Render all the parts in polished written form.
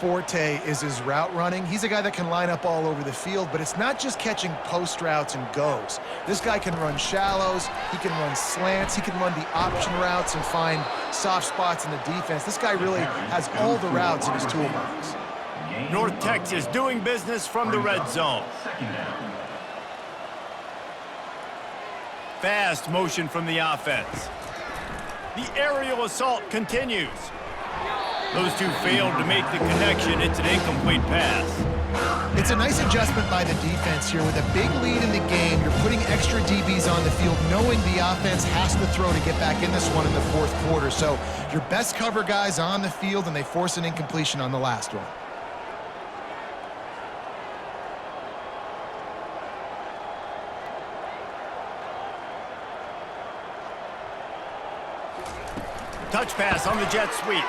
forte is his route running. He's a guy that can line up all over the field, but it's not just catching post routes and goes. This guy can run shallows, he can run slants, he can run the option routes and find soft spots in the defense. This guy really has all the routes in his toolbox. North Texas doing business from the red zone. Fast motion from the offense. The aerial assault continues. Those two failed to make the connection. It's an incomplete pass. It's a nice adjustment by the defense here. With a big lead in the game, you're putting extra DBs on the field, knowing the offense has to throw to get back in this one in the fourth quarter. So your best cover guys on the field, and they force an incompletion on the last one. Touch pass on the jet sweep.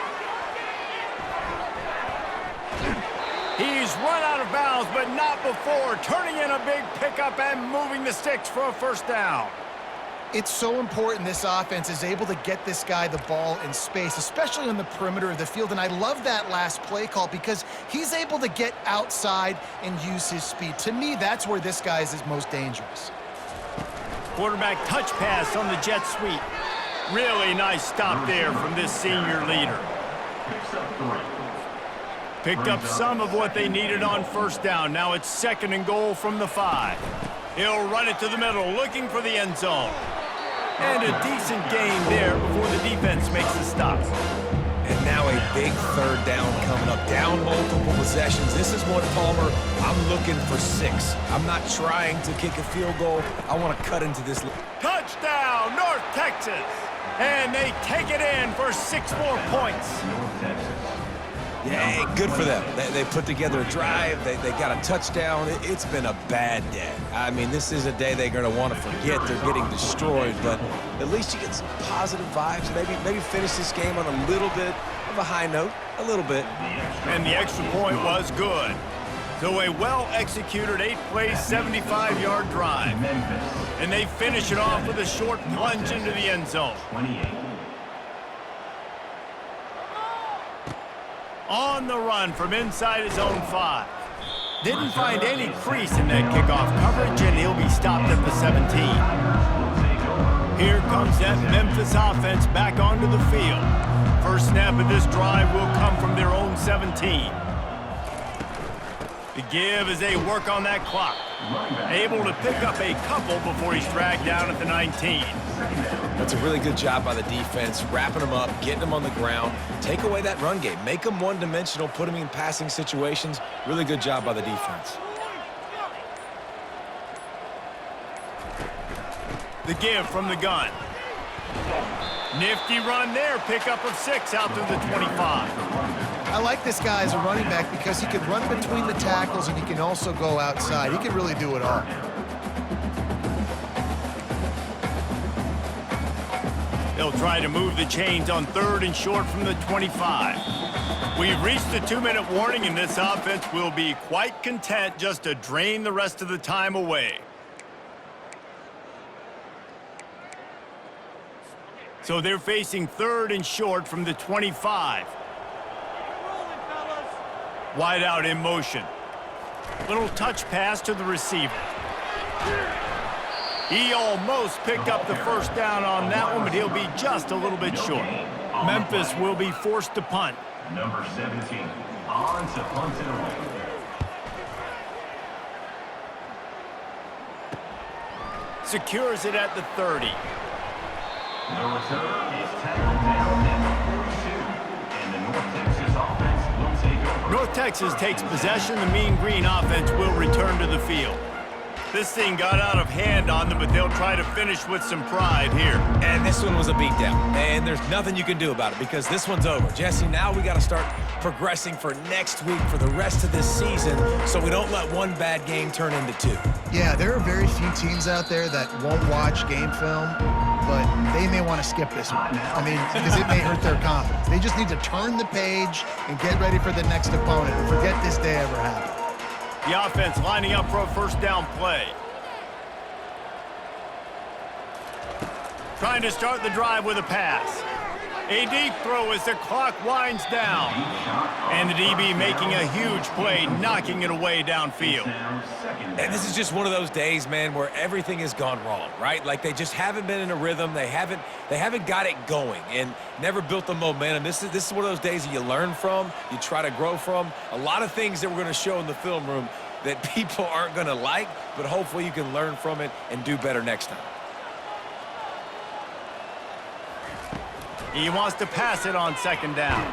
He's run out of bounds, but not before turning in a big pickup and moving the sticks for a first down. It's so important this offense is able to get this guy the ball in space, especially on the perimeter of the field. And I love that last play call because he's able to get outside and use his speed. To me, that's where this guy is his most dangerous. Quarterback touch pass on the jet sweep. Really nice stop there from this senior leader. Picked up some of what they needed on first down. Now it's 2nd and goal from the 5. He'll run it to the middle, looking for the end zone. And a decent gain there before the defense makes the stop. And now a big 3rd down coming up. Down multiple possessions. This is what, Palmer, I'm looking for 6. I'm not trying to kick a field goal. I want to cut into this. Touchdown, North Texas. And they take it in for 6 more points. Yeah, good for them. They put together a drive. They got a touchdown. It's been a bad day. I mean, this is a day they're going to want to forget. They're getting destroyed, but at least you get some positive vibes. Maybe finish this game on a little bit of a high note, a little bit. And the extra point was good. So a well-executed 8-play, 75-yard drive. And they finish it off with a short plunge into the end zone. On the run from inside his own 5. Didn't find any crease in that kickoff coverage, and he'll be stopped at the 17. Here comes that Memphis offense back onto the field. First snap of this drive will come from their own 17. The give as they work on that clock. Able to pick up a couple before he's dragged down at the 19. That's a really good job by the defense, wrapping them up, getting them on the ground. Take away that run game. Make them one-dimensional, put them in passing situations. Really good job by the defense. The give from the gun. Nifty run there. Pickup of 6 out to the 25. I like this guy as a running back because he can run between the tackles and he can also go outside. He can really do it all. They'll try to move the chains on 3rd and short from the 25. We've reached the 2-minute warning, and this offense will be quite content just to drain the rest of the time away. So they're facing 3rd and short from the 25. Wide out in motion. Little touch pass to the receiver. He almost picked up the first down on that one, but he'll be just a little bit short. Memphis will be forced to punt. Number 17, on to punt it away. Secures it at the 30. The return is tackled down at 42, and the North Texas offense will take over. North Texas takes possession. The Mean Green offense will return to the field. This thing got out of hand on them, but they'll try to finish with some pride here. And this one was a beatdown, and there's nothing you can do about it because this one's over. Jesse, now we got to start progressing for next week for the rest of this season so we don't let one bad game turn into 2. Yeah, there are very few teams out there that won't watch game film, but they may want to skip this one. I mean, because it may hurt their confidence. They just need to turn the page and get ready for the next opponent and forget this day ever happened. The offense lining up for a first down play. Trying to start the drive with a pass. A deep throw as the clock winds down. And the DB making a huge play, knocking it away downfield. And this is just one of those days, man, where everything has gone wrong, right? Like they just haven't been in a rhythm. They haven't got it going and never built the momentum. This is one of those days that you learn from, you try to grow from. A lot of things that we're going to show in the film room that people aren't going to like, but hopefully you can learn from it and do better next time. He wants to pass it on second down.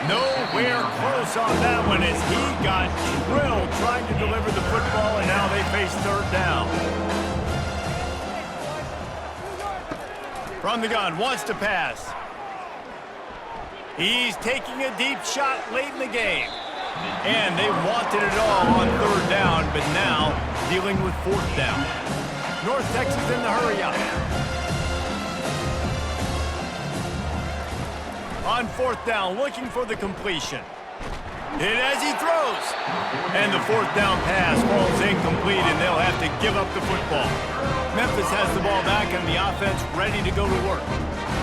Nowhere close on that one as he got drilled trying to deliver the football, and now they face third down. From the gun, wants to pass. He's taking a deep shot late in the game. And they wanted it all on third down, but now dealing with fourth down. North Texas in the hurry up. On fourth down, looking for the completion. Hit as he throws. And the fourth down pass falls incomplete, and they'll have to give up the football. Memphis has the ball back and the offense ready to go to work.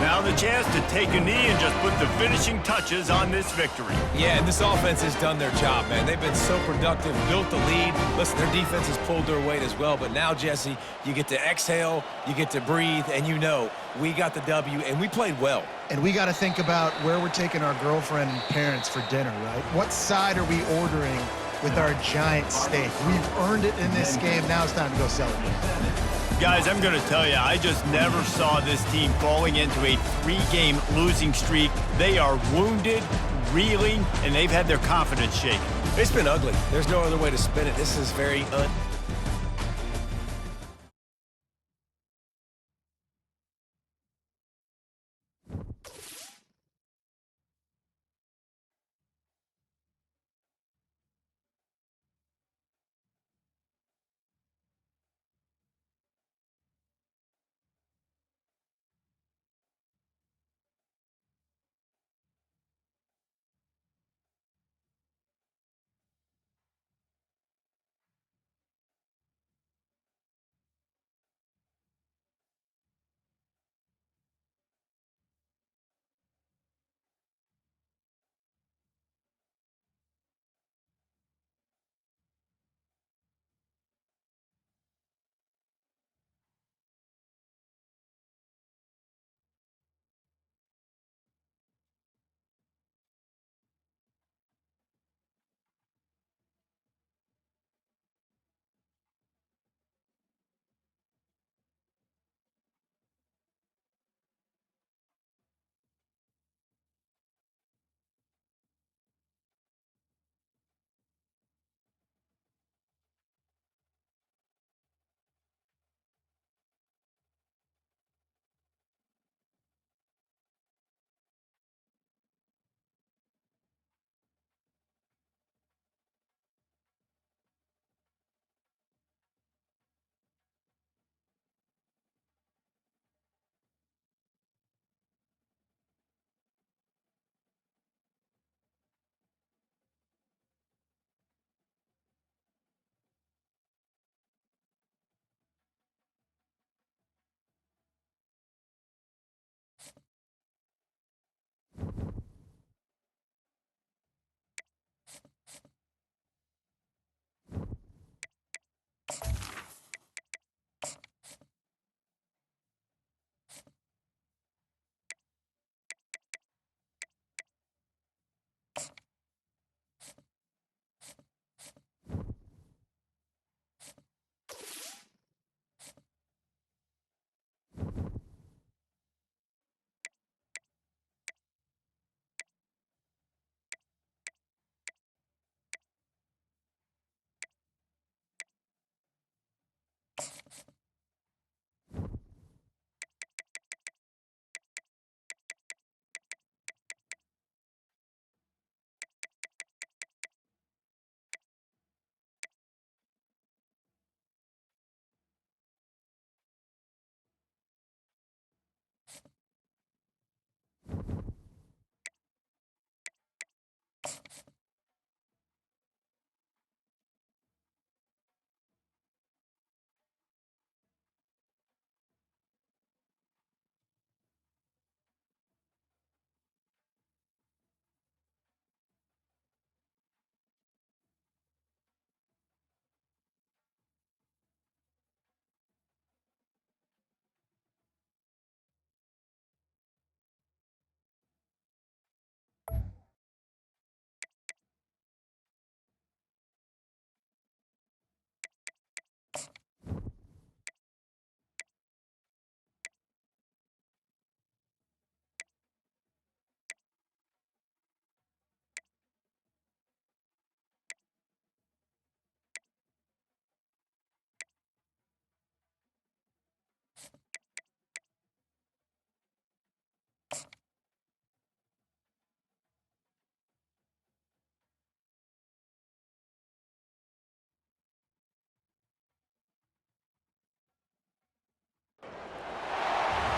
Now the chance to take a knee and just put the finishing touches on this victory. Yeah, and this offense has done their job, man. They've been so productive, built the lead. Listen, their defense has pulled their weight as well. But now, Jesse, you get to exhale, you get to breathe, and you know we got the W, and we played well. And we got to think about where we're taking our girlfriend and parents for dinner, right? What side are we ordering with our giant steak? We've earned it in this game. Now it's time to go celebrate. Guys, I'm going to tell you, I just never saw this team falling into a 3-game losing streak. They are wounded, reeling, and they've had their confidence shaken. It's been ugly. There's no other way to spin it. This is very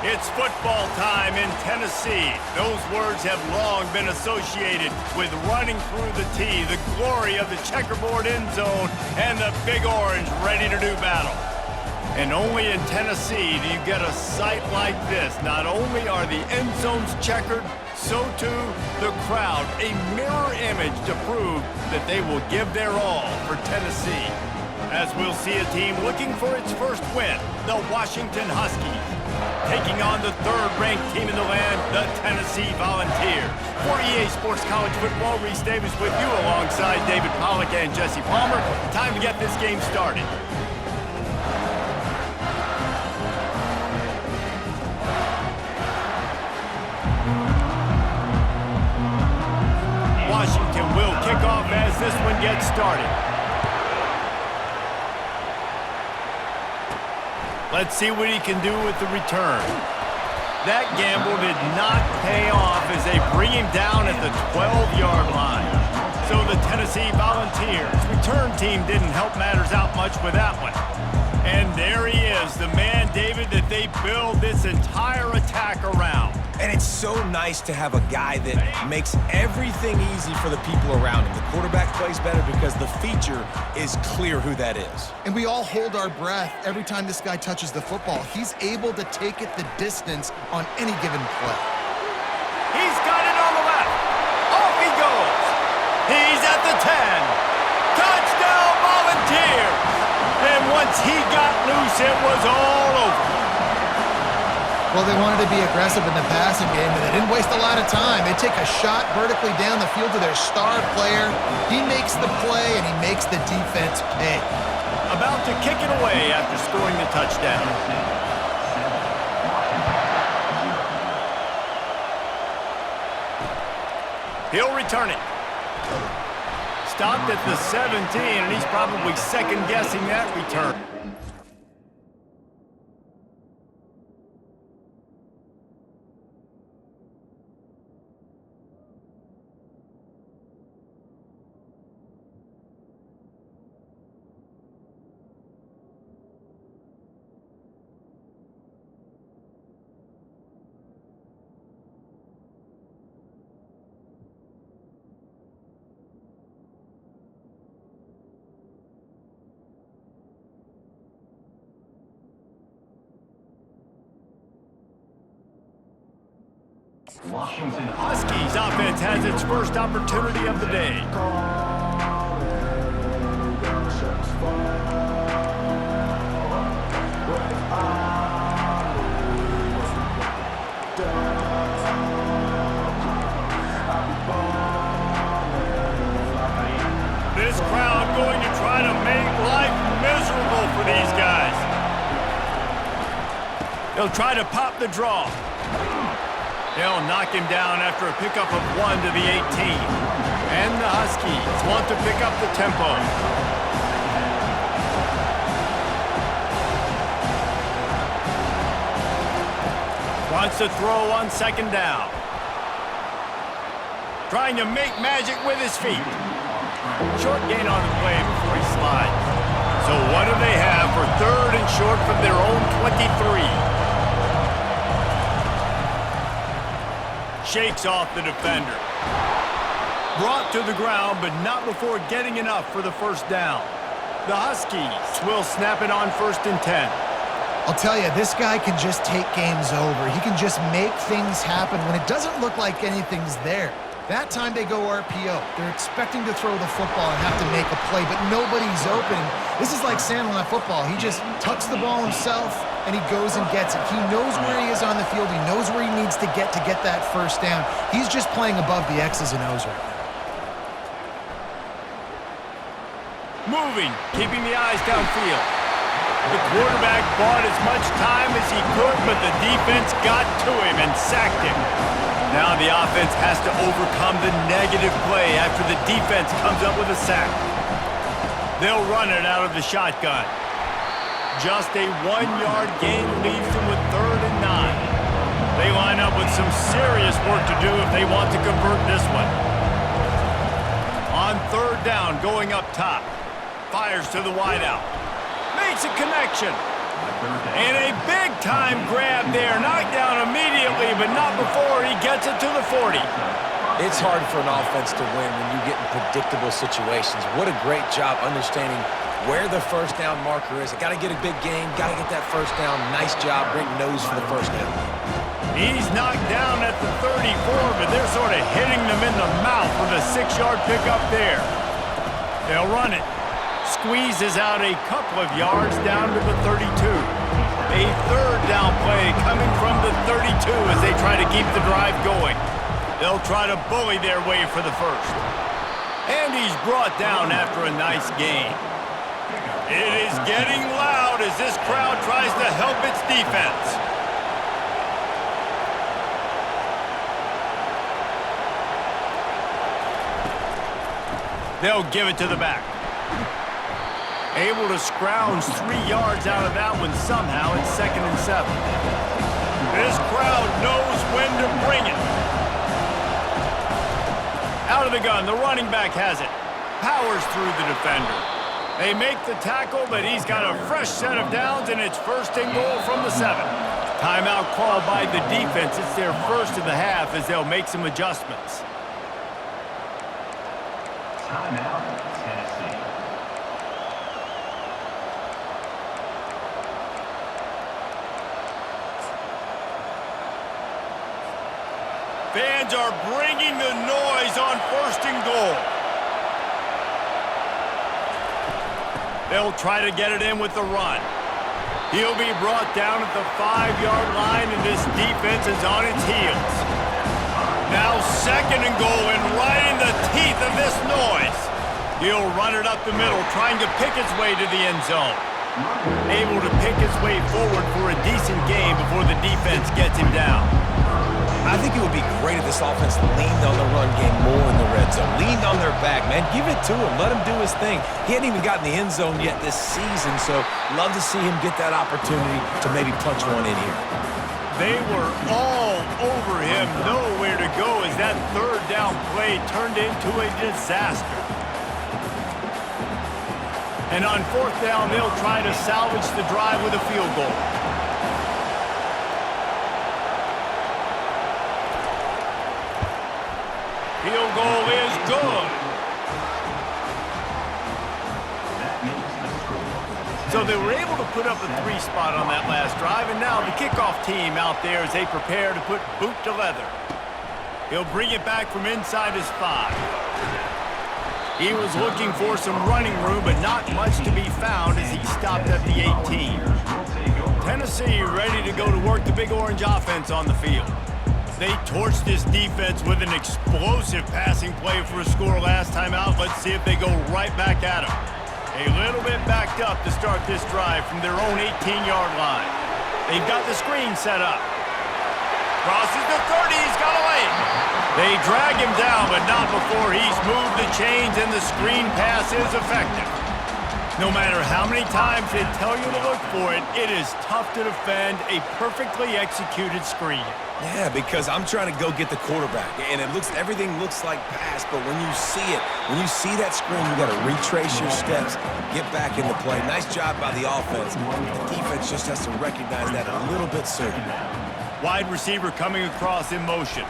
It's football time in Tennessee. Those words have long been associated with running through the tee, the glory of the checkerboard end zone, and the Big Orange ready to do battle. And only in Tennessee do you get a sight like this. Not only are the end zones checkered, so too the crowd, a mirror image to prove that they will give their all for Tennessee. As we'll see a team looking for its first win, the Washington Huskies, taking on the third-ranked team in the land, the Tennessee Volunteers. For EA Sports College Football, Reese Davis with you alongside David Pollack and Jesse Palmer. Time to get this game started. Washington will kick off as this one gets started. Let's see what he can do with the return. That gamble did not pay off as they bring him down at the 12-yard line. So the Tennessee Volunteers return team didn't help matters out much with that one. And there he is, the man, David, that they build this entire attack around. And it's so nice to have a guy that makes everything easy for the people around him. The quarterback plays better because the feature is clear who that is. And we all hold our breath every time this guy touches the football. He's able to take it the distance on any given play. He's got it on the left. Off he goes. He's at the 10. Touchdown Volunteers. And once he got loose, it was all over. Well, they wanted to be aggressive in the passing game, and they didn't waste a lot of time. They take a shot vertically down the field to their star player. He makes the play, and he makes the defense pay. About to kick it away after scoring the touchdown. He'll return it. Stopped at the 17, and he's probably second-guessing that return. Washington Huskies offense has its first opportunity of the day. This crowd going to try to make life miserable for these guys. They'll try to pop the draw. They'll knock him down after a pickup of 1 to the 18. And the Huskies want to pick up the tempo. Wants to throw on second down. Trying to make magic with his feet. Short gain on the play before he slides. So what do they have for third and short from their own 23? Shakes off the defender. Brought to the ground, but not before getting enough for the first down. The Huskies will snap it on 1st and 10. I'll tell you, this guy can just take games over. He can just make things happen when it doesn't look like anything's there. That time they go RPO. They're expecting to throw the football and have to make a play, but nobody's open. This is like Sandlot football. He just tucks the ball himself, and he goes and gets it. He knows where he is on the field. He knows where he needs to get that first down. He's just playing above the X's and O's right now. Moving, keeping the eyes downfield. The quarterback bought as much time as he could, but the defense got to him and sacked him. Now the offense has to overcome the negative play after the defense comes up with a sack. They'll run it out of the shotgun. Just a 1-yard gain leaves them with 3rd and 9. They line up with some serious work to do if they want to convert this one. On 3rd down, going up top. Fires to the wideout. Makes a connection. And a big-time grab there. Knocked down immediately, but not before he gets it to the 40. It's hard for an offense to win when you get in predictable situations. What a great job understanding where the first down marker is. I got to get a big game, got to get that first down. Nice job, great nose for the first down. He's knocked down at the 34, but they're sort of hitting them in the mouth with a 6-yard pickup there. They'll run it. Squeezes out a couple of yards down to the 32. A third down play coming from the 32 as they try to keep the drive going. They'll try to bully their way for the first. And he's brought down after a nice gain. It is getting loud as this crowd tries to help its defense. They'll give it to the back. Able to scrounge 3 yards out of that one somehow. It's 2nd and 7. This crowd knows when to bring it. Out of the gun, the running back has it. Powers through the defender. They make the tackle, but he's got a fresh set of downs, and it's 1st and goal from the 7. Timeout called by the defense. It's their first of the half as they'll make some adjustments. Timeout, Tennessee. Fans are bringing the noise on 1st and goal. They'll try to get it in with the run. He'll be brought down at the 5-yard line, and this defense is on its heels. Now 2nd and goal, and right in the teeth of this noise. He'll run it up the middle, trying to pick his way to the end zone. Able to pick his way forward for a decent gain before the defense gets him down. I think it would be great if this offense leaned on the run game more in the red zone. Leaned on their back, man. Give it to him. Let him do his thing. He hadn't even gotten the end zone yet this season, so love to see him get that opportunity to maybe punch one in here. They were all over him, nowhere to go as that 3rd down play turned into a disaster. And on 4th down, they'll try to salvage the drive with a field goal. Field goal is good. So they were able to put up a 3 spot on that last drive, and now the kickoff team out there as they prepare to put boot to leather. He'll bring it back from inside his 5. He was looking for some running room, but not much to be found as he stopped at the 18. Tennessee ready to go to work the Big Orange offense on the field. They torched this defense with an explosive passing play for a score last time out. Let's see if they go right back at him. A little bit backed up to start this drive from their own 18-yard line. They've got the screen set up. Crosses the 30, he's got a lane. They drag him down, but not before he's moved the chains and the screen pass is effective. No matter how many times they tell you to look for it, it is tough to defend a perfectly executed screen. Yeah, because I'm trying to go get the quarterback, and everything looks like pass, but when you see it, when you see that screen, you got to retrace your steps, get back into play. Nice job by the offense. The defense just has to recognize that a little bit sooner. Wide receiver coming across in motion.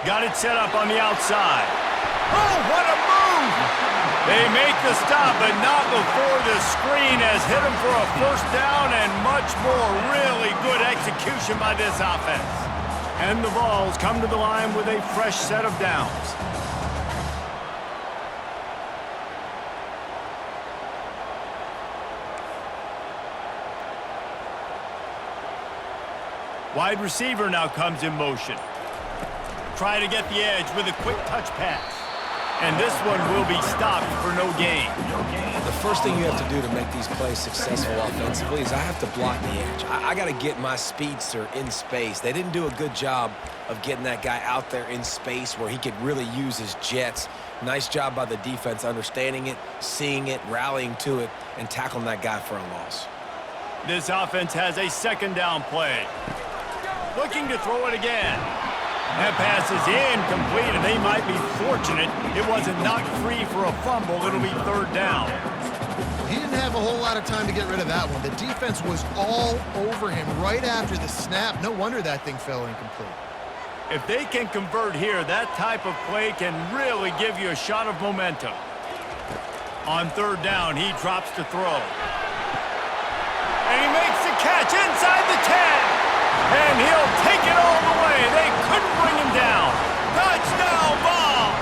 Got it set up on the outside. Oh, what a move! They make the stop, but not before the screen has hit him for a 1st down and much more. Really good execution by this offense. And the Vols come to the line with a fresh set of downs. Wide receiver now comes in motion. Try to get the edge with a quick touch pass. And this one will be stopped for no gain. The first thing you have to do to make these plays successful offensively is I have to block the edge. I got to get my speedster in space. They didn't do a good job of getting that guy out there in space where he could really use his jets. Nice job by the defense understanding it, seeing it, rallying to it, and tackling that guy for a loss. This offense has a 2nd down play. Looking to throw it again. That pass is incomplete, and they might be fortunate it wasn't knocked free for a fumble. It'll be 3rd down. He didn't have a whole lot of time to get rid of that one. The defense was all over him right after the snap. No wonder that thing fell incomplete. If they can convert here, that type of play can really give you a shot of momentum. On third down, he drops to throw. And he makes the catch inside the 10. And he'll take it all the way. They couldn't bring him down. Touchdown, Vols!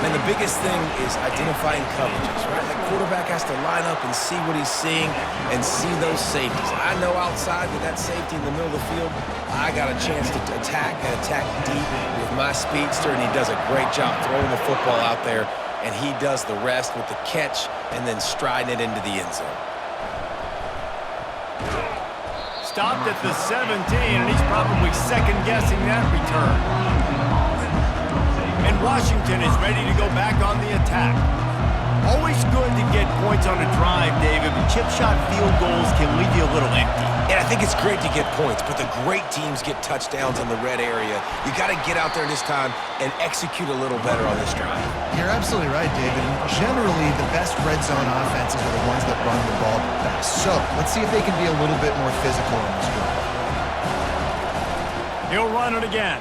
And the biggest thing is identifying coverages, right? Like quarterback has to line up and see what he's seeing and see those safeties. I know outside with that safety in the middle of the field, I got a chance to attack and attack deep with my speedster, and he does a great job throwing the football out there, and he does the rest with the catch and then striding it into the end zone. Stopped at the 17, and he's probably second-guessing that return. And Washington is ready to go back on the attack. Always good to get points on a drive, David, but chip shot field goals can leave you a little empty. And I think it's great to get points, but the great teams get touchdowns in the red area. You got to get out there this time and execute a little better on this drive. You're absolutely right, David. Generally, the best red zone offenses are the ones that run the ball best. So let's see if they can be a little bit more physical on this drive. He'll run it again.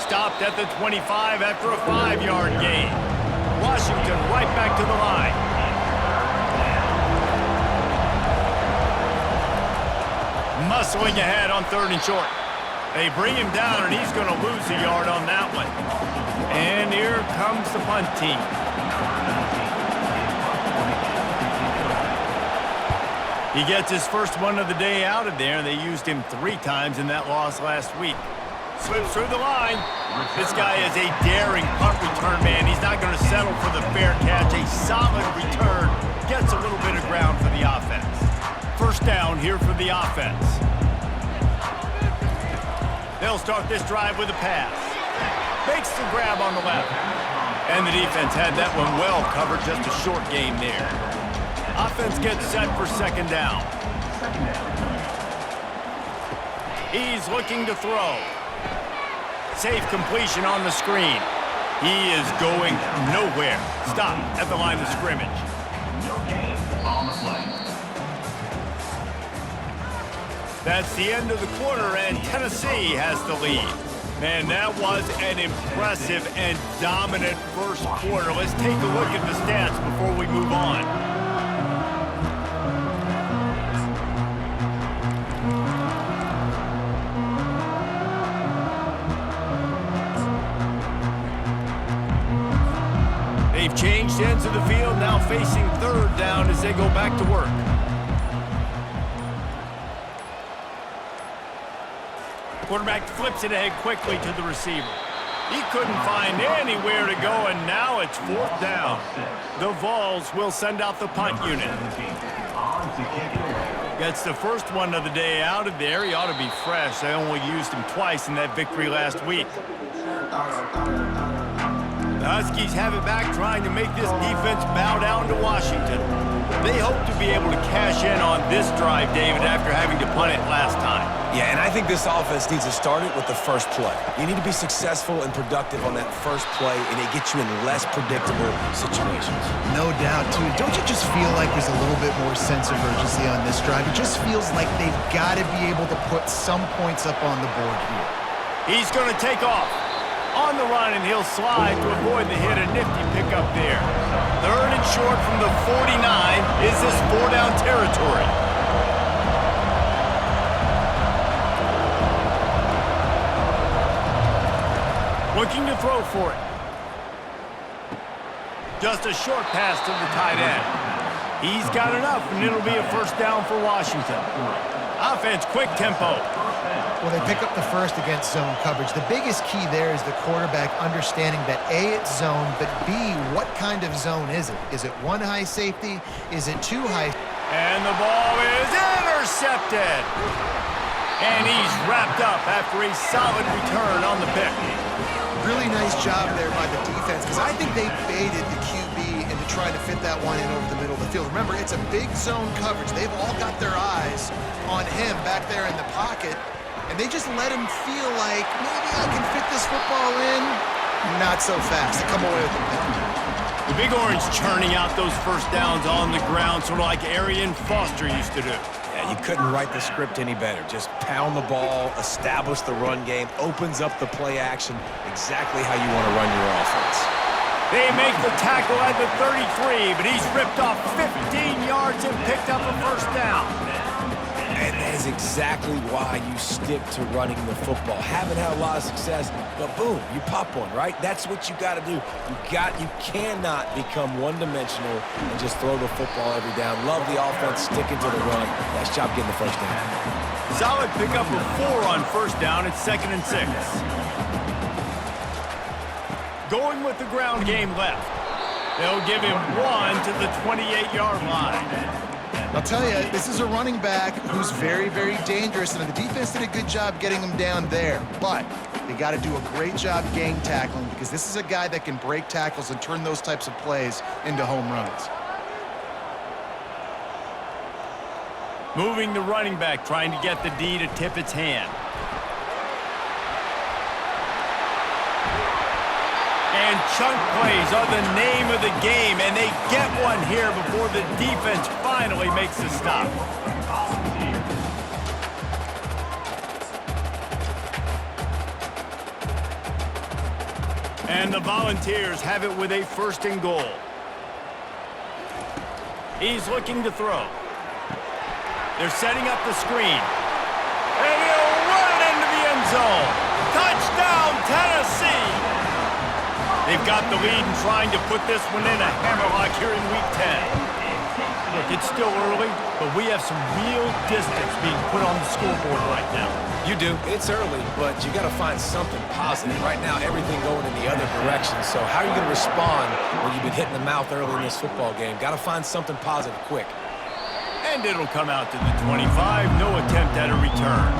Stopped at the 25 after a 5-yard gain. Washington right back to the line. Muscling ahead on third and short. They bring him down, and he's going to lose a yard on that one. And here comes the punt team. He gets his first one of the day out of there, and they used him 3 times in that loss last week. Slips through the line. This guy is a daring punt return man. He's not going to settle for the fair catch. A solid return. Gets a little bit of ground for the offense. First down here for the offense. They'll start this drive with a pass. Makes the grab on the left. And the defense had that one well covered. Just a short game there. Offense gets set for second down. He's looking to throw. Safe completion on the screen. He is going nowhere. Stop at the line of scrimmage. No gain on the play. That's the end of the quarter, and Tennessee has the lead. Man, that was an impressive and dominant first quarter. Let's take a look at the stats before we move on. They've changed ends of the field, now facing third down as they go back to work. Quarterback flips it ahead quickly to the receiver. He couldn't find anywhere to go, and now it's fourth down. The Vols will send out the punt unit. Gets the first one of the day out of there. He ought to be fresh. They only used him twice in that victory last week. The Huskies have it back, trying to make this defense bow down to Washington. They hope to be able to cash in on this drive, David, after having to punt it last time. Yeah, and I think this offense needs to start it with the first play. You need to be successful and productive on that first play, and it gets you in less predictable situations. No doubt, too. Don't you just feel like there's a little bit more sense of urgency on this drive? It just feels like they've got to be able to put some points up on the board here. He's going to take off. On the run, and he'll slide to avoid the hit. A nifty pickup there. Third and short from the 49. Is this 4-down territory? Looking to throw for it. Just a short pass to the tight end. He's got enough, and it'll be a first down for Washington. Offense, quick tempo. Well, they pick up the first against zone coverage. The biggest key there is the quarterback understanding that A, it's zone, but B, what kind of zone is it? Is it one high safety? Is it two high? And the ball is intercepted. And he's wrapped up after a solid return on the pick. Really nice job there by the defense, because I think they baited the QB into trying to fit that one in over the middle of the field. Remember, it's a big zone coverage. They've all got their eyes on him back there in the pocket. And they just let him feel like, maybe I can fit this football in. Not so fast. They come away with the pick. The Big Orange churning out those first downs on the ground, sort of like Arian Foster used to do. Yeah, you couldn't write the script any better. Just pound the ball, establish the run game, opens up the play action, exactly how you want to run your offense. They make the tackle at the 33, but he's ripped off 15 yards and picked up a first down. And that is exactly why you stick to running the football. Haven't had a lot of success, but boom, you pop one, right? That's what you got to do. You cannot become one-dimensional and just throw the football every down. Love the offense, sticking to the run. Nice job getting the first down. Solid pickup of 4 on first down. It's 2nd and 6. Going with the ground game left. They'll give him 1 to the 28-yard line. I'll tell you, this is a running back who's very, very dangerous, and the defense did a good job getting him down there. But they got to do a great job gang tackling, because this is a guy that can break tackles and turn those types of plays into home runs. Moving the running back, trying to get the D to tip its hand. And chunk plays are the name of the game, and they get one here before the defense finally makes the stop. And the Volunteers have it with a 1st and goal. He's looking to throw. They're setting up the screen. And he'll run it into the end zone. Touchdown, Tennessee! They've got the lead and trying to put this one in a hammerlock here in Week 10. Look, it's still early, but we have some real distance being put on the scoreboard right now. You do. It's early, but you got to find something positive. Right now, everything going in the other direction. So how are you going to respond when you've been hitting the mouth early in this football game? Got to find something positive quick. And it'll come out to the 25. No attempt at a return.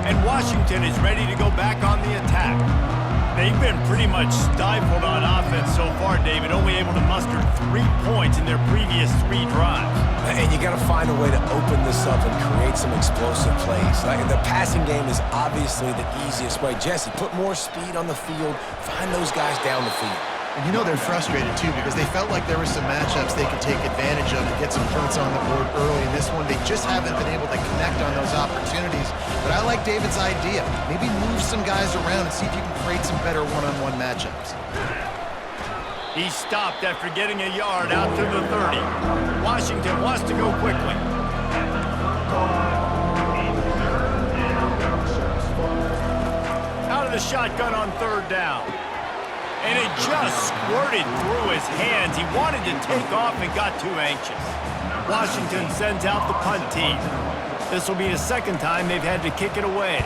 And Washington is ready to go back on the attack. They've been pretty much stifled on offense so far, David, only able to muster 3 points in their previous 3 drives. And you got to find a way to open this up and create some explosive plays. Like, the passing game is obviously the easiest way. Jesse, put more speed on the field. Find those guys down the field. And you know they're frustrated, too, because they felt like there were some matchups they could take advantage of and get some points on the board early. In this one, they just haven't been able to connect on those opportunities. But I like David's idea. Maybe move some guys around and see if you can create some better one-on-one matchups. He stopped after getting a yard out to the 30. Washington wants to go quickly. Out of the shotgun on 3rd down. And it just squirted through his hands. He wanted to take off and got too anxious. Washington sends out the punt team. This will be the 2nd time they've had to kick it away.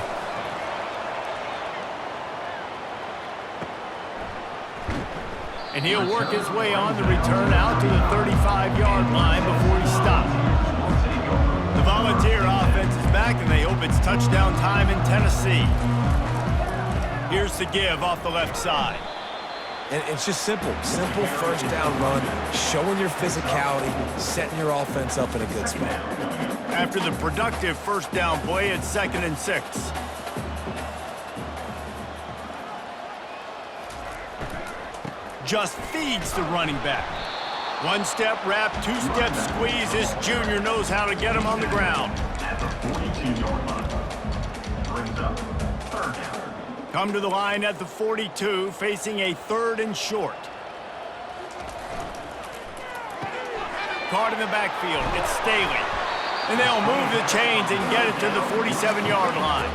And he'll work his way on the return out to the 35-yard line before he stopped. The Volunteer offense is back, and they hope it's touchdown time in Tennessee. Here's the give off the left side. And it's just simple 1st down run, showing your physicality, setting your offense up in a good spot. After the productive 1st down play, it's 2nd and 6. Just feeds the running back. 1-step wrap, 2-step squeeze. This junior knows how to get him on the ground. At the 42-yard line. Brings up 3rd down. Come to the line at the 42, facing a 3rd and short. Caught in the backfield, it's Staley. And they'll move the chains and get it to the 47-yard line.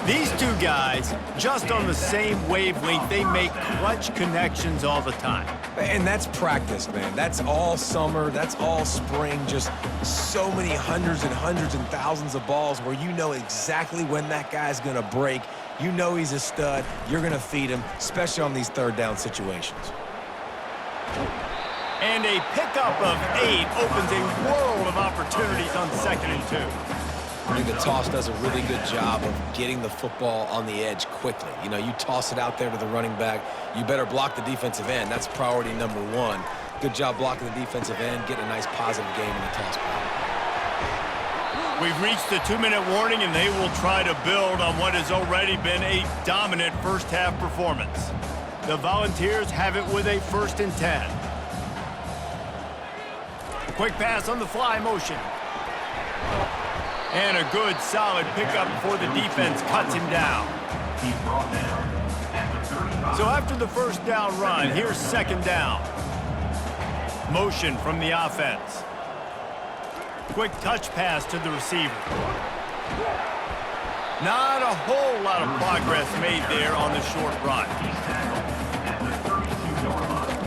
These 2 guys, just on the same wavelength, they make clutch connections all the time. And that's practice, man. That's all summer. That's all spring. Just so many hundreds and thousands of balls where you know exactly when that guy's going to break. You know he's a stud. You're going to feed him, especially on these 3rd down situations. And a pickup of 8 opens a world of opportunities on 2nd and 2. I think the toss does a really good job of getting the football on the edge quickly. You know, you toss it out there to the running back, you better block the defensive end. That's priority number 1. Good job blocking the defensive end, getting a nice positive game in the toss play. We've reached the 2-minute warning, and they will try to build on what has already been a dominant 1st half performance. The Volunteers have it with a 1st and 10. Quick pass on the fly motion. And a good, solid pickup before the defense cuts him down. He's brought down at the 35. So after the 1st down run, here's 2nd down. Motion from the offense. Quick touch pass to the receiver. Not a whole lot of progress made there on the short run. He's tackled at the 32-yard line.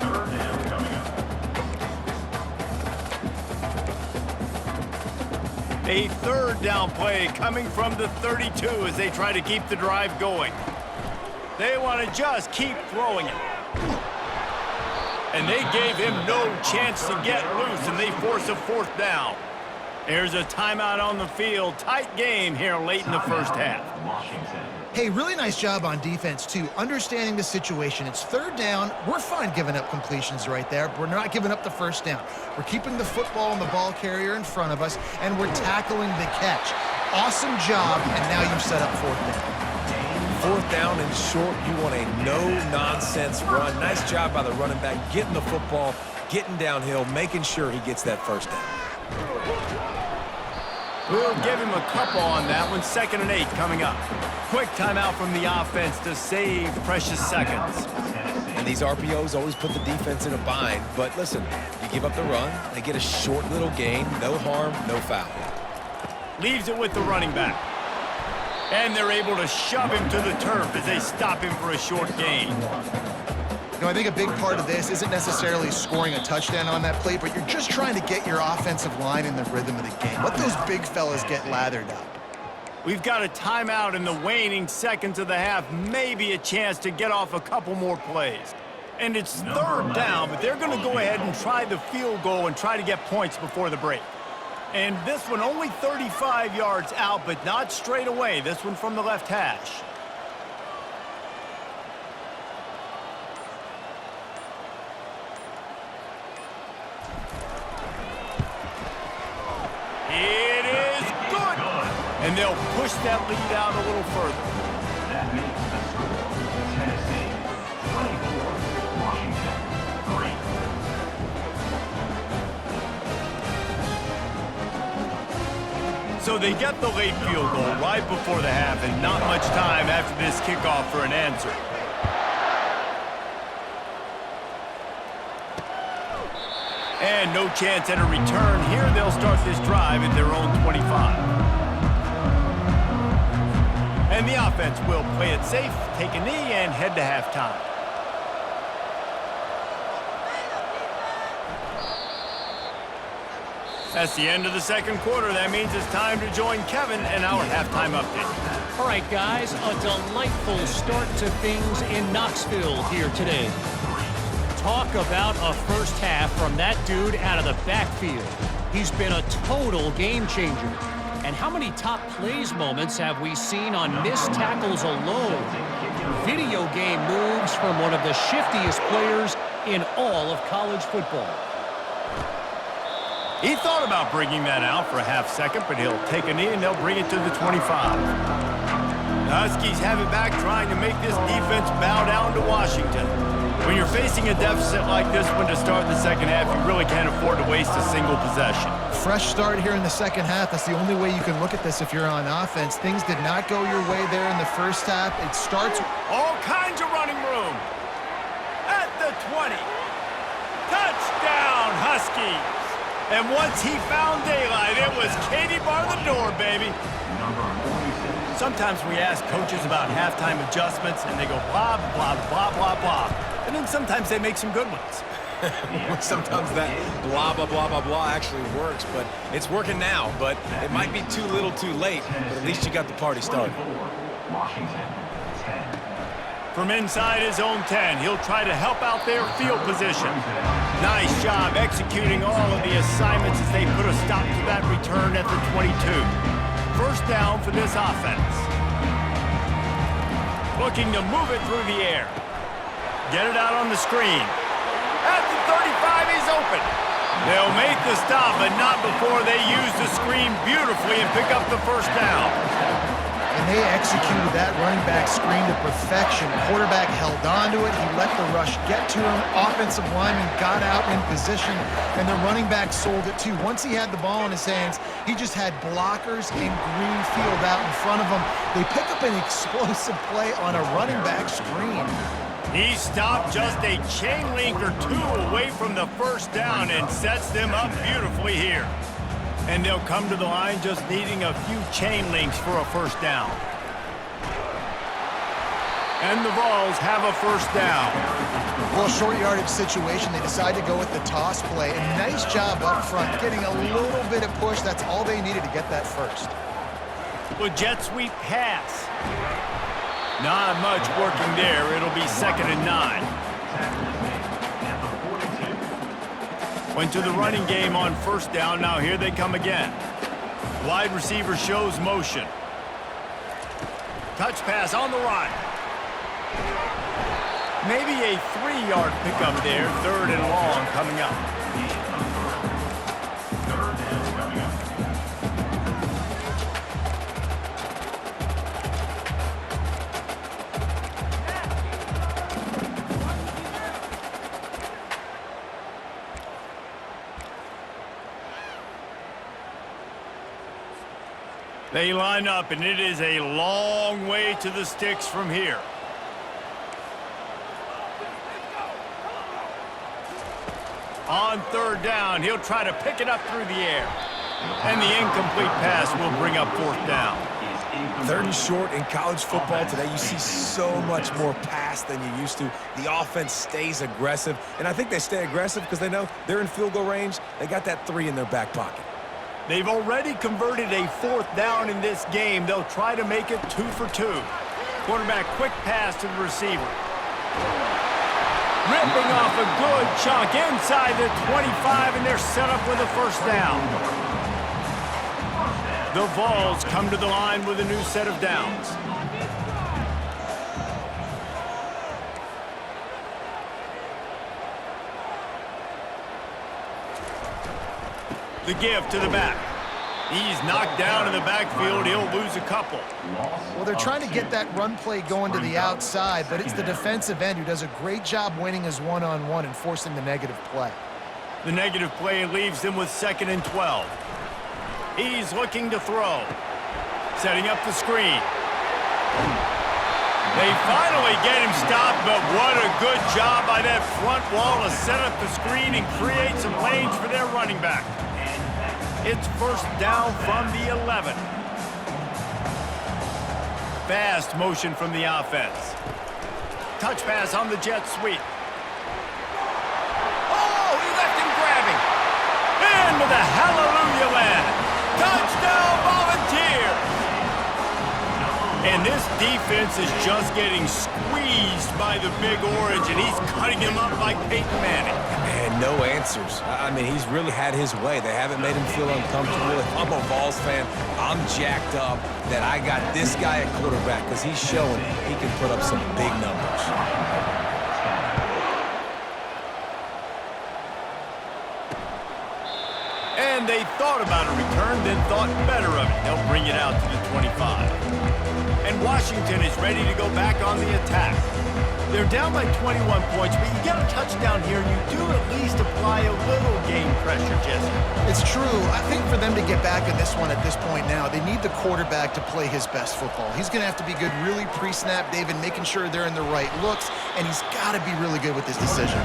3rd down coming up. A 3rd down play coming from the 32 as they try to keep the drive going. They want to just keep throwing it. And they gave him no chance to get loose, and they force a 4th down. There's a timeout on the field. Tight game here late in the 1st half. Washington. Hey, really nice job on defense, too. Understanding the situation. It's 3rd down. We're fine giving up completions right there. We're not giving up the 1st down. We're keeping the football and the ball carrier in front of us, and we're tackling the catch. Awesome job, and now you've set up 4th down. 4th down and short, you want a no-nonsense run. Nice job by the running back, getting the football, getting downhill, making sure he gets that 1st down. We'll give him a couple on that one. 2nd and 8 coming up. Quick timeout from the offense to save precious seconds. And these RPOs always put the defense in a bind. But listen, you give up the run, they get a short little gain, no harm, no foul. Leaves it with the running back. And they're able to shove him to the turf as they stop him for a short gain. You know, I think a big part of this isn't necessarily scoring a touchdown on that play, but you're just trying to get your offensive line in the rhythm of the game. Let those big fellas get lathered up. We've got a timeout in the waning seconds of the half. Maybe a chance to get off a couple more plays. And it's 3rd down, but they're going to go ahead and try the field goal and try to get points before the break. And this one only 35 yards out, but not straight away. This one from the left hash. It is good. And they'll push that lead out a little further. That makes the score Tennessee 24, Washington 3. So they get the late field goal right before the half, and not much time after this kickoff for an answer. And no chance at a return here. They'll start this drive at their own 25. And the offense will play it safe, take a knee, and head to halftime. That's the end of the 2nd quarter. That means it's time to join Kevin in our halftime update. All right, guys, a delightful start to things in Knoxville here today. Talk about a 1st half from that dude out of the backfield. He's been a total game changer. And how many top plays moments have we seen on missed tackles alone? Video game moves from one of the shiftiest players in all of college football. He thought about bringing that out for a half second, but he'll take a knee and they'll bring it to the 25. The Huskies have it back, trying to make this defense bow down to Washington. When you're facing a deficit like this one to start the 2nd half, you really can't afford to waste a single possession. Fresh start here in the 2nd half. That's the only way you can look at this if you're on offense. Things did not go your way there in the 1st half. It starts... All kinds of running room. At the 20. Touchdown, Huskies. And once he found daylight, it was Katie bar the door, baby. Sometimes we ask coaches about halftime adjustments, and they go blah, blah, blah, blah, blah. And then sometimes they make some good ones. Sometimes that blah, blah, blah, blah, blah actually works, but it's working now. But it might be too little too late, but at least you got the party started. Washington 10. From inside his own 10, he'll try to help out their field position. Nice job executing all of the assignments as they put a stop to that return at the 22. 1st down for this offense. Looking to move it through the air. Get it out on the screen. At the 35, he's open. They'll make the stop, but not before they use the screen beautifully and pick up the 1st down. And they executed that running back screen to perfection. Quarterback held on to it. He let the rush get to him. Offensive lineman got out in position, and the running back sold it too. Once he had the ball in his hands, he just had blockers in green field out in front of him. They pick up an explosive play on a running back screen. He stopped just a chain link or two away from the first down and sets them up beautifully here. And they'll come to the line just needing a few chain links for a first down. And the Vols have a first down. Well, short yardage situation, they decide to go with the toss play. And nice job up front, getting a little bit of push. That's all they needed to get that first. Well, jet sweep pass. Not much working there. It'll be 2nd and 9. Went to the running game on first down. Now here they come again. Wide receiver shows motion. Touch pass on the run. Maybe a 3-yard pickup there. 3rd and long coming up. They line up, and it is a long way to the sticks from here. On 3rd down, he'll try to pick it up through the air. And the incomplete pass will bring up 4th down. 3rd and short in college football today. You see so much more pass than you used to. The offense stays aggressive, and I think they stay aggressive because they know they're in field goal range. They got that 3 in their back pocket. They've already converted a 4th down in this game. They'll try to make it 2 for 2. Quarterback quick pass to the receiver. Ripping off a good chunk inside the 25, and they're set up with a first down. The Vols come to the line with a new set of downs. The give to the back. He's knocked down in the backfield. He'll lose a couple. Well, they're trying to get that run play going to the outside, but it's the defensive end who does a great job winning his one-on-one and forcing the negative play. The negative play leaves them with 2nd and 12. He's looking to throw. Setting up the screen. They finally get him stopped, but what a good job by that front wall to set up the screen and create some lanes for their running back. It's first down from the 11. Fast motion from the offense. Touch pass on the jet sweep. Oh, he left him grabbing. Into the hallelujah land. Touchdown Volunteers. And this defense is just getting squeezed by the Big Orange, and he's cutting him up like Peyton Manning. And no answers. I mean, he's really had his way. They haven't made him feel uncomfortable. If I'm a Vols fan, I'm jacked up that I got this guy at quarterback because he's showing he can put up some big numbers. And they thought about a return, then thought better of it. They'll bring it out to the 25. And Washington is ready to go back on the attack. They're down by 21 points, but you get a touchdown here, and you do at least apply a little game pressure, Jesse. It's true. I think for them to get back in this one at this point now, they need the quarterback to play his best football. He's going to have to be good really pre-snap, David, making sure they're in the right looks, and he's got to be really good with his decision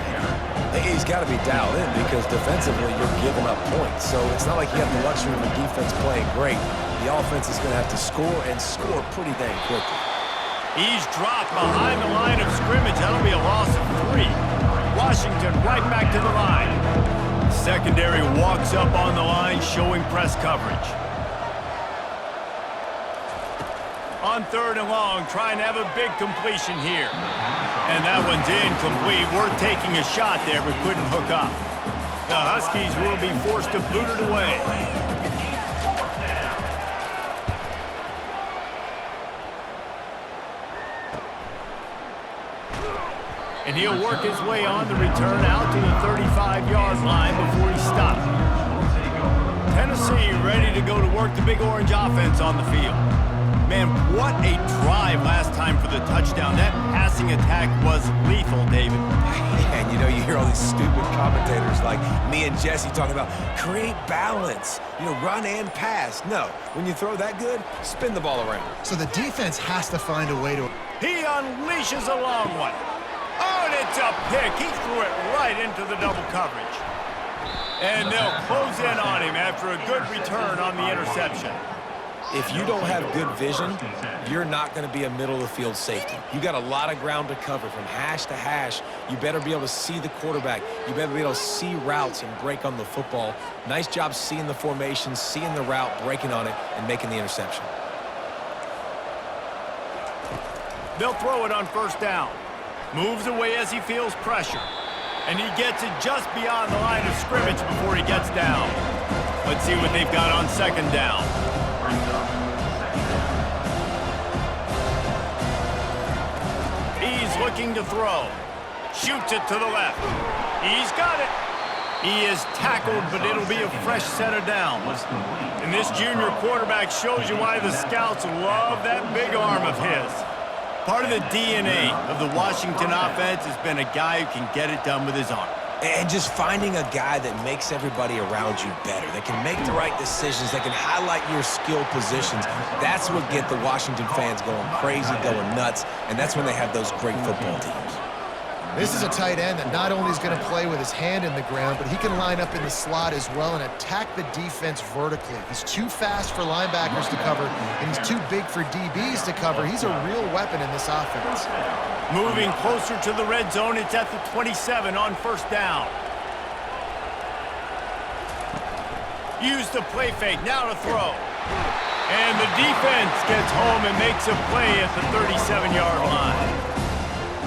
making. He's got to be dialed in because defensively you're giving up points. So it's not like you have the luxury of a defense playing great. The offense is going to have to score and score pretty dang quickly. He's dropped behind the line of scrimmage. That'll be a loss of 3. Washington right back to the line. Secondary walks up on the line, showing press coverage. On 3rd and long, trying to have a big completion here. And that one's incomplete. We're taking a shot there, but couldn't hook up. The Huskies will be forced to boot it away. And he'll work his way on the return out to the 35-yard line before he stopped. Tennessee ready to go to work the Big Orange offense on the field. Man, what a drive last time for the touchdown. That passing attack was lethal, David. And you know, you hear all these stupid commentators like me and Jesse talking about create balance, you know, run and pass. No, when you throw that good, spin the ball around. So the defense has to find a way to... He unleashes a long one. Oh, and it's a pick. He threw it right into the double coverage. And they'll close in on him after a good return on the interception. If you don't have good vision, you're not going to be a middle-of-the-field safety. You got a lot of ground to cover from hash to hash. You better be able to see the quarterback. You better be able to see routes and break on the football. Nice job seeing the formation, seeing the route, breaking on it, and making the interception. They'll throw it on first down. Moves away as he feels pressure. And he gets it just beyond the line of scrimmage before he gets down. Let's see what they've got on second down. He's looking to throw. Shoots it to the left. He's got it. He is tackled, but it'll be a fresh set of downs. And this junior quarterback shows you why the scouts love that big arm of his. Part of the DNA of the Washington offense has been a guy who can get it done with his arm. And just finding a guy that makes everybody around you better, that can make the right decisions, that can highlight your skill positions. That's what get the Washington fans going crazy, going nuts, and that's when they have those great football teams. This is a tight end that not only is going to play with his hand in the ground, but he can line up in the slot as well and attack the defense vertically. He's too fast for linebackers to cover, and he's too big for DBs to cover. He's a real weapon in this offense. Moving closer to the red zone, it's at the 27 on first down. Use the play fake, now to throw. And the defense gets home and makes a play at the 37-yard line.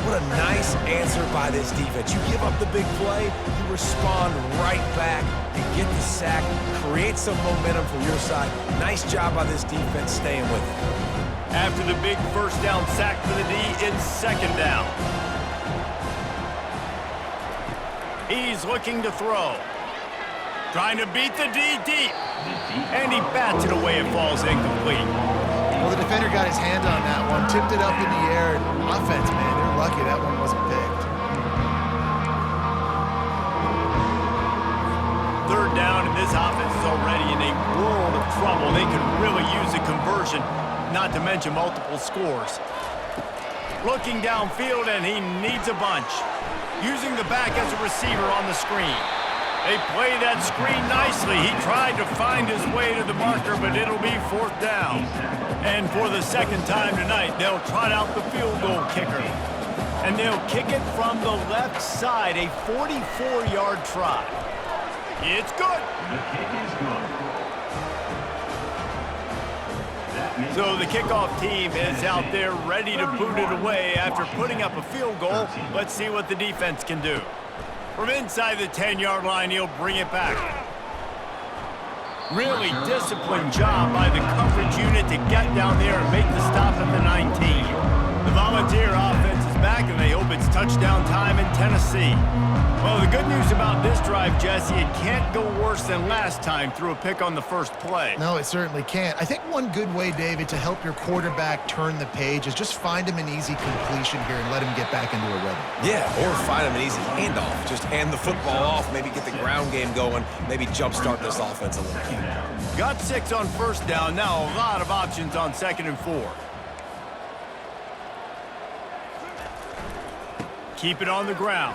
What a nice answer by this defense. You give up the big play, you respond right back, you get the sack, create some momentum for your side. Nice job by this defense staying with it. After the big first down sack for the D, it's second down. He's looking to throw. Trying to beat the D deep. And he bats it away, it falls incomplete. Well, the defender got his hand on that one, tipped it up in the air. Offense, man, they're lucky that one wasn't picked. Third down, and this offense is already in a world of trouble. They could really use a conversion, not to mention multiple scores. Looking downfield, and he needs a bunch. Using the back as a receiver on the screen. They play that screen nicely. He tried to find his way to the marker, but it'll be fourth down. And for the second time tonight, they'll trot out the field goal kicker. And they'll kick it from the left side, a 44-yard try. It's good. The kick is good. So the kickoff team is out there ready to boot it away after putting up a field goal. Let's see what the defense can do. From inside the 10-yard line, he'll bring it back. Really disciplined job by the coverage unit to get down there and make the stop at the 19. The Volunteer offense is back, and they hope it's touchdown time in Tennessee. Well, the good news about this drive, Jesse, it can't go worse than last time through a pick on the first play. No, it certainly can't. I think one good way, David, to help your quarterback turn the page is just find him an easy completion here and let him get back into a rhythm. Yeah, or find him an easy handoff. Just hand the football off, maybe get the ground game going, maybe jumpstart this offense a little bit. Got 6 on first down. Now a lot of options on 2nd and 4. Keep it on the ground.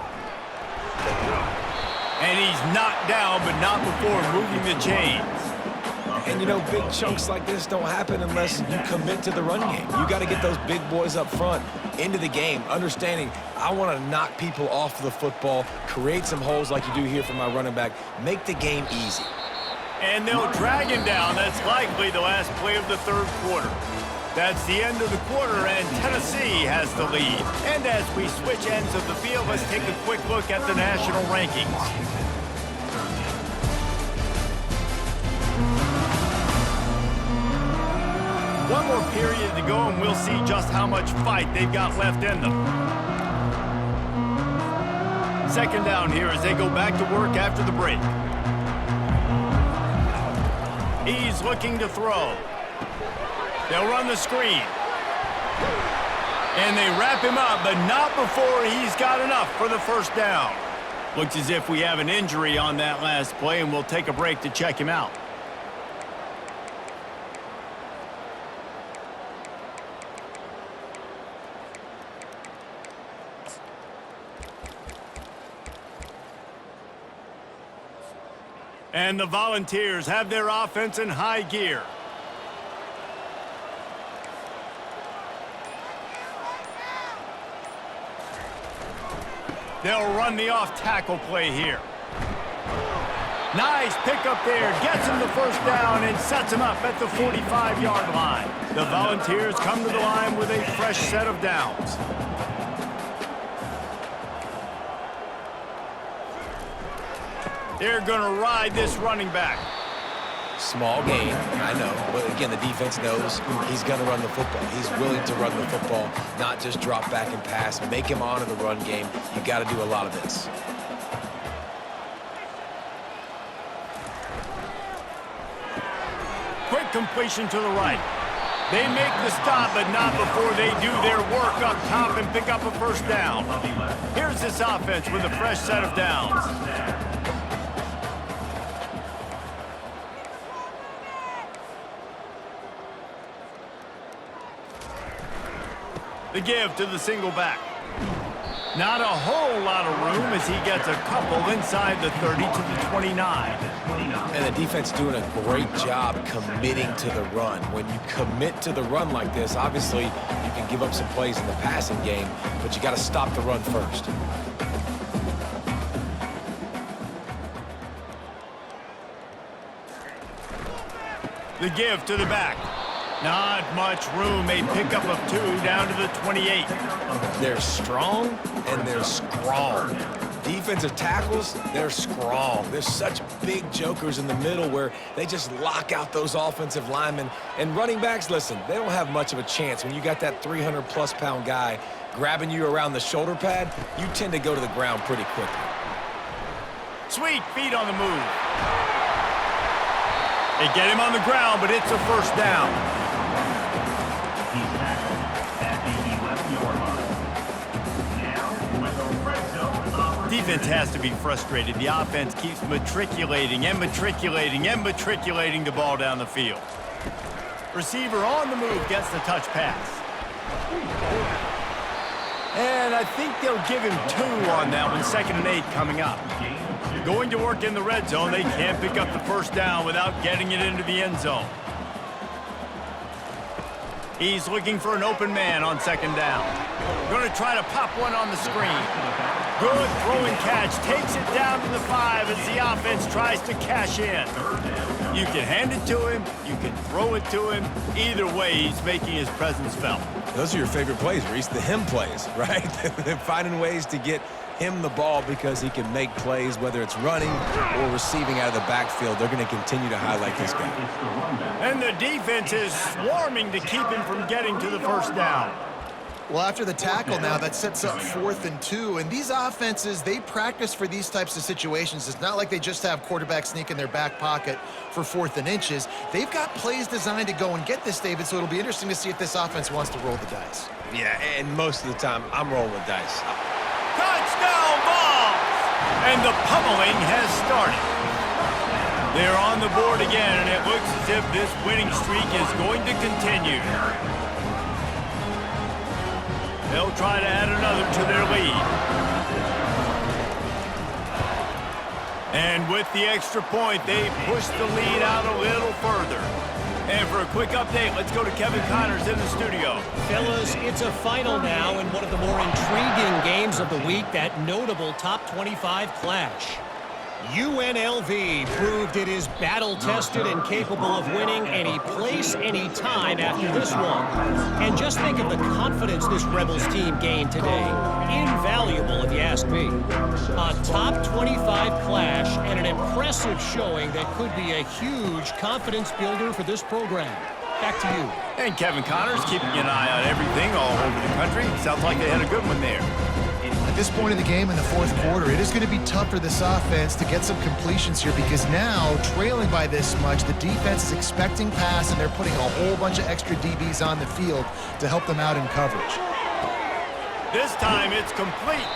And he's knocked down, but not before moving the chains. And, you know, big chunks like this don't happen unless you commit to the run game. You got to get those big boys up front into the game, understanding I want to knock people off the football, create some holes like you do here for my running back, make the game easy. And they'll drag him down. That's likely the last play of the third quarter. That's the end of the quarter, and Tennessee has the lead. And as we switch ends of the field, let's take a quick look at the national rankings. One more period to go, and we'll see just how much fight they've got left in them. Second down here as they go back to work after the break. He's looking to throw. They'll run the screen. And they wrap him up, but not before he's got enough for the first down. Looks as if we have an injury on that last play, and we'll take a break to check him out. And the Volunteers have their offense in high gear. They'll run the off-tackle play here. Nice pickup there. Gets him the first down and sets him up at the 45-yard line. The Volunteers come to the line with a fresh set of downs. They're going to ride this running back. Small game, I know, but again, the defense knows he's going to run the football. He's willing to run the football, not just drop back and pass, make him honor the run game. You got to do a lot of this. Quick completion to the right. They make the stop, but not before they do their work up top and pick up a first down. Here's this offense with a fresh set of downs. The give to the single back. Not a whole lot of room as he gets a couple inside the 30 to the 29. And the defense doing a great job committing to the run. When you commit to the run like this, obviously you can give up some plays in the passing game, but you got to stop the run first. The give to the back. Not much room. A pickup of 2 down to the 28. They're strong and they're strong. Defensive tackles, they're strong. There's such big jokers in the middle where they just lock out those offensive linemen. And running backs, listen, they don't have much of a chance. When you got that 300-plus pound guy grabbing you around the shoulder pad, you tend to go to the ground pretty quickly. Sweet feet on the move. They get him on the ground, but it's a first down. He's tackled at the 11-yard line. Now, with a red zone opportunity. Defense has to be frustrated. The offense keeps matriculating and matriculating and matriculating the ball down the field. Receiver on the move gets the touch pass. And I think they'll give him 2 on that one. 2nd and 8 coming up. Going to work in the red zone. They can't pick up the first down without getting it into the end zone. He's looking for an open man on 2nd down. Going to try to pop one on the screen. Good throwing catch. Takes it down to the 5 as the offense tries to cash in. You can hand it to him. You can throw it to him. Either way, he's making his presence felt. Those are your favorite plays, Reese, the him plays, right? They're finding ways to get him the ball because he can make plays, whether it's running or receiving out of the backfield. They're going to continue to highlight this guy. And the defense is swarming to keep him from getting to the first down. Well, after the tackle now, that sets up 4th and 2. And these offenses, they practice for these types of situations. It's not like they just have quarterback sneak in their back pocket for 4th and inches. They've got plays designed to go and get this, David, so it'll be interesting to see if this offense wants to roll the dice. Yeah, and most of the time, I'm rolling the dice. Touchdown ball! And the pummeling has started. They're on the board again, and it looks as if this winning streak is going to continue. They'll try to add another to their lead. And with the extra point, they push the lead out a little further. And for a quick update, let's go to Kevin Connors in the studio. Fellas, it's a final now in one of the more intriguing games of the week, that notable top 25 clash. UNLV proved it is battle-tested and capable of winning any place, any time after this one. And just think of the confidence this Rebels team gained today. Invaluable, if you ask me. A top 25 clash and an impressive showing that could be a huge confidence builder for this program. Back to you. And Kevin Connors keeping an eye on everything all over the country. Sounds like they had a good one there. At this point in the game in the fourth quarter, it is going to be tough for this offense to get some completions here because now, trailing by this much, the defense is expecting pass and they're putting a whole bunch of extra DBs on the field to help them out in coverage. This time it's complete.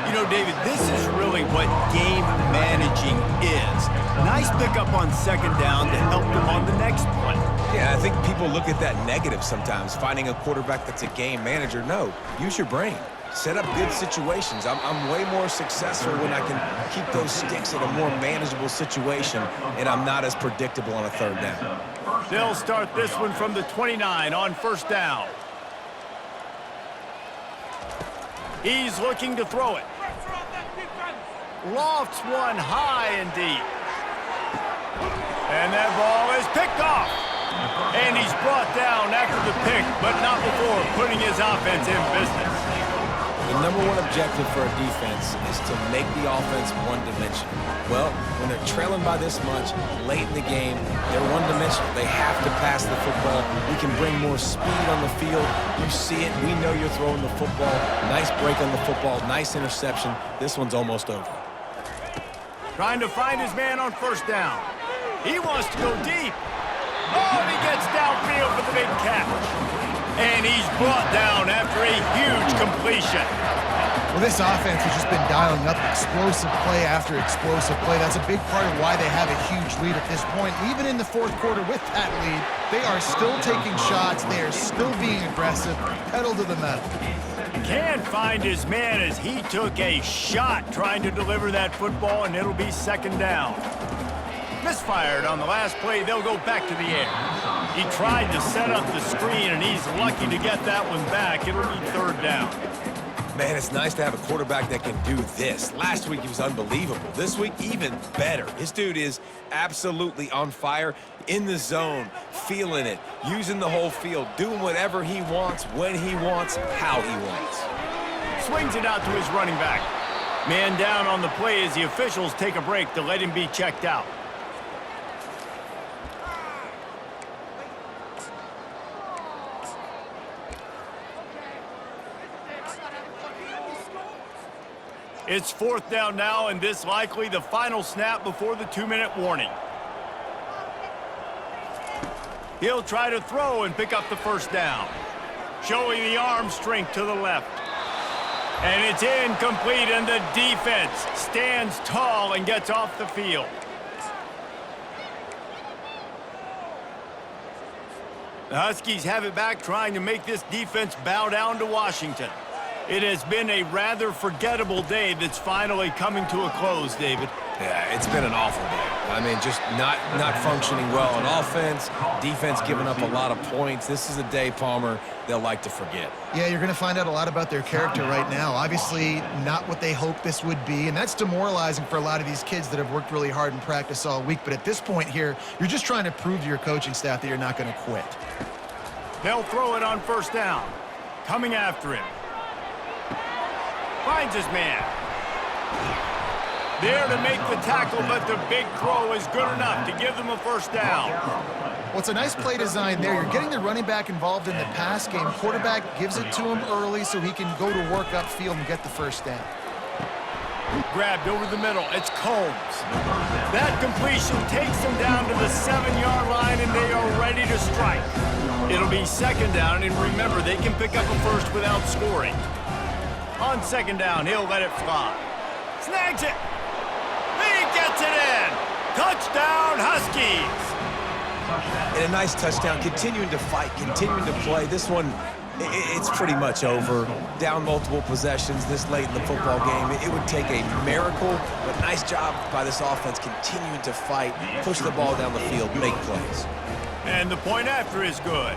You know, David, this is really what game managing is. Nice pickup on second down to help them on the next play. Yeah, I think people look at that negative sometimes, finding a quarterback that's a game manager. No, use your brain. Set up good situations. I'm way more successful when I can keep those sticks in a more manageable situation, and I'm not as predictable on a third down. They'll start this one from the 29 on first down. He's looking to throw it. Lofts one high and deep. And that ball is picked off. And he's brought down after the pick, but not before putting his offense in business. The number one objective for a defense is to make the offense one-dimensional. Well, when they're trailing by this much, late in the game, they're one-dimensional. They have to pass the football. We can bring more speed on the field. You see it. We know you're throwing the football. Nice break on the football. Nice interception. This one's almost over. Trying to find his man on first down. He wants to go deep. Oh, and he gets downfield for the big catch. And he's brought down after a huge completion. Well, this offense has just been dialing up explosive play after explosive play. That's a big part of why they have a huge lead at this point. Even in the fourth quarter with that lead, they are still taking shots. They are still being aggressive, pedal to the metal. Can't find his man as he took a shot trying to deliver that football, and it'll be second down. Misfired on the last play. They'll go back to the air. He tried to set up the screen, and he's lucky to get that one back. It'll be third down. Man, it's nice to have a quarterback that can do this. Last week, he was unbelievable. This week, even better. This dude is absolutely on fire, in the zone, feeling it, using the whole field, doing whatever he wants, when he wants, how he wants. Swings it out to his running back. Man down on the play as the officials take a break to let him be checked out. It's fourth down now, and this likely the final snap before the 2-minute warning. He'll try to throw and pick up the first down. Showing the arm strength to the left. And it's incomplete, and the defense stands tall and gets off the field. The Huskies have it back, trying to make this defense bow down to Washington. It has been a rather forgettable day that's finally coming to a close, David. Yeah, it's been an awful day. I mean, just not functioning well on offense, defense giving up a lot of points. This is a day, Palmer, they'll like to forget. Yeah, you're going to find out a lot about their character right now. Obviously, not what they hoped this would be, and that's demoralizing for a lot of these kids that have worked really hard in practice all week. But at this point here, you're just trying to prove to your coaching staff that you're not going to quit. They'll throw it on first down. Coming after him. Finds his man. There to make the tackle, but the big throw is good enough to give them a first down. Well, it's a nice play design there. You're getting the running back involved in the pass game. Quarterback gives it to him early so he can go to work upfield and get the first down. Grabbed over the middle. It's Combs. That completion takes them down to the 7-yard line, and they are ready to strike. It'll be second down, and remember, they can pick up a first without scoring. On second down, he'll let it fly. Snags it. He gets it in. Touchdown, Huskies. And a nice touchdown, continuing to fight, continuing to play. This one, it's pretty much over. Down multiple possessions this late in the football game. It would take a miracle, but nice job by this offense continuing to fight, push the ball down the field, make plays. And the point after is good.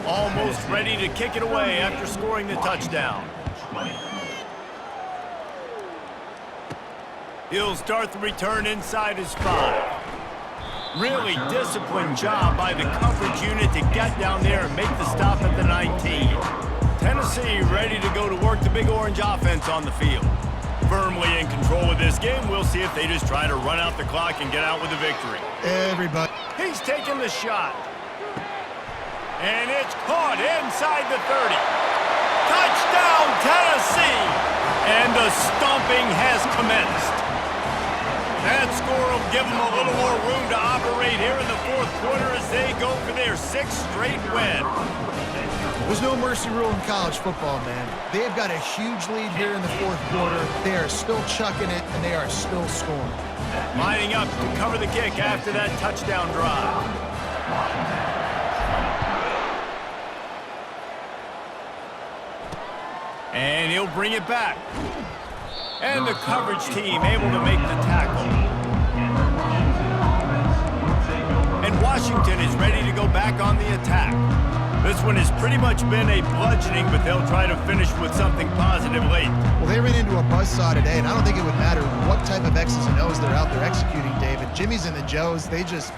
Almost ready to kick it away after scoring the touchdown. He'll start the return inside his 5. Really disciplined job by the coverage unit to get down there and make the stop at the 19. Tennessee ready to go to work the Big Orange offense on the field. Firmly in control of this game. We'll see if they just try to run out the clock and get out with a victory. Everybody. He's taking the shot. And it's caught inside the 30. Touchdown, Tennessee! And the stomping has commenced. That score will give them a little more room to operate here in the fourth quarter as they go for their 6th straight win. There's no mercy rule in college football, man. They've got a huge lead here in the fourth quarter. They are still chucking it, and they are still scoring. Lining up to cover the kick after that touchdown drive. And he'll bring it back. And the coverage team able to make the tackle. And Washington is ready to go back on the attack. This one has pretty much been a bludgeoning, but they'll try to finish with something positive late. Well, they ran into a buzzsaw today, and I don't think it would matter what type of X's and O's they're out there executing, David. Jimmy's and the Joes, they're just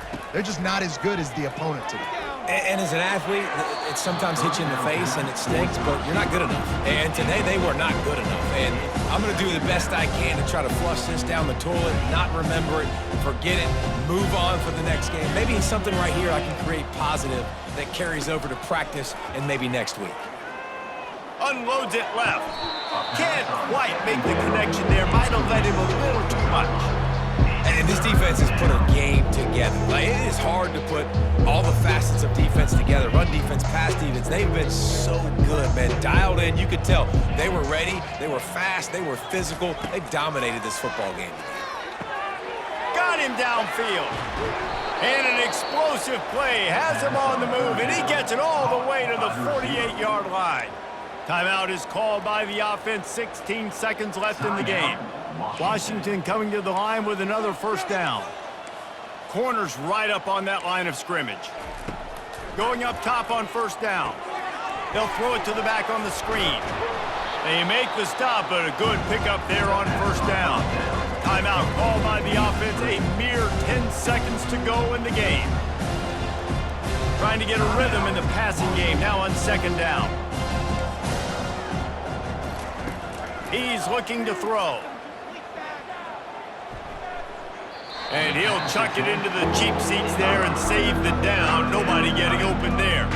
not as good as the opponent today. And as an athlete, it sometimes hits you in the face and it stinks, but you're not good enough. And today they were not good enough. And I'm going to do the best I can to try to flush this down the toilet, not remember it, forget it, move on for the next game. Maybe it's something right here I can create positive that carries over to practice and maybe next week. Unloads it left. Can't quite make the connection there. Might have let him a little too much. And this defense has put a game together. Like, it is hard to put all the facets of defense together. Run defense, pass defense. They've been so good, man. Dialed in. You could tell they were ready. They were fast. They were physical. They dominated this football game. Got him downfield. And an explosive play has him on the move, and he gets it all the way to the 48-yard line. Timeout is called by the offense. 16 seconds left in the game. Washington coming to the line with another first down. Corners right up on that line of scrimmage. Going up top on first down. They'll throw it to the back on the screen. They make the stop, but a good pickup there on first down. Timeout called by the offense. A mere 10 seconds to go in the game. Trying to get a rhythm in the passing game now on second down. He's looking to throw. And he'll chuck it into the cheap seats there and save the down. Nobody getting open there.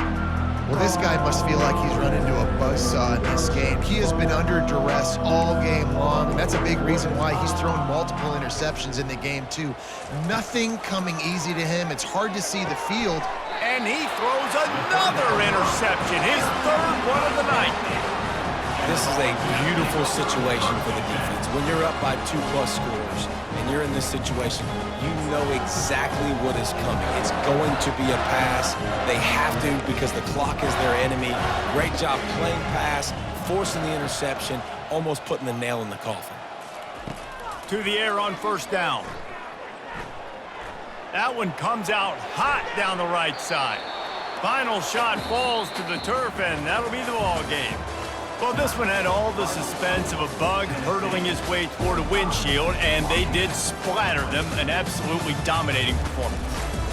Well, this guy must feel like he's run into a buzzsaw in this game. He has been under duress all game long, and that's a big reason why he's thrown multiple interceptions in the game, too. Nothing coming easy to him. It's hard to see the field. And he throws another interception, his third one of the night. This is a beautiful situation for the defense. When you're up by 2+ scores and you're in this situation, you know exactly what is coming. It's going to be a pass. They have to because the clock is their enemy. Great job playing pass, forcing the interception, almost putting the nail in the coffin. To the air on first down. That one comes out hot down the right side. Final shot falls to the turf, and that'll be the ball game. Well, this one had all the suspense of a bug hurtling his way toward a windshield, and they did splatter them. An absolutely dominating performance.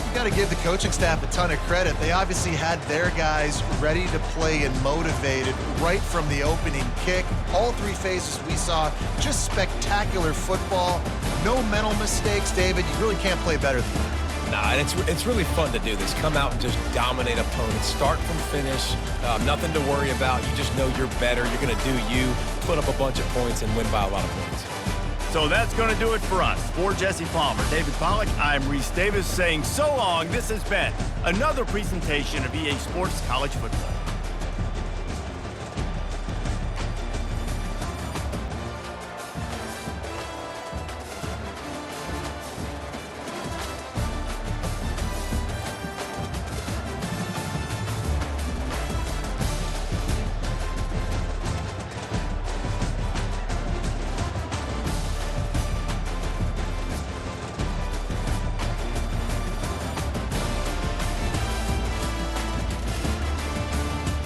You got to give the coaching staff a ton of credit. They obviously had their guys ready to play and motivated right from the opening kick. All three phases we saw, just spectacular football. No mental mistakes, David. You really can't play better than that. Nah, and it's really fun to do this. Come out and just dominate opponents. Start from finish. Nothing to worry about. You just know you're better. You're going to do you, put up a bunch of points, and win by a lot of points. So that's going to do it for us. For Jesse Palmer, David Pollack, I'm Reese Davis saying so long. This has been another presentation of EA Sports College Football.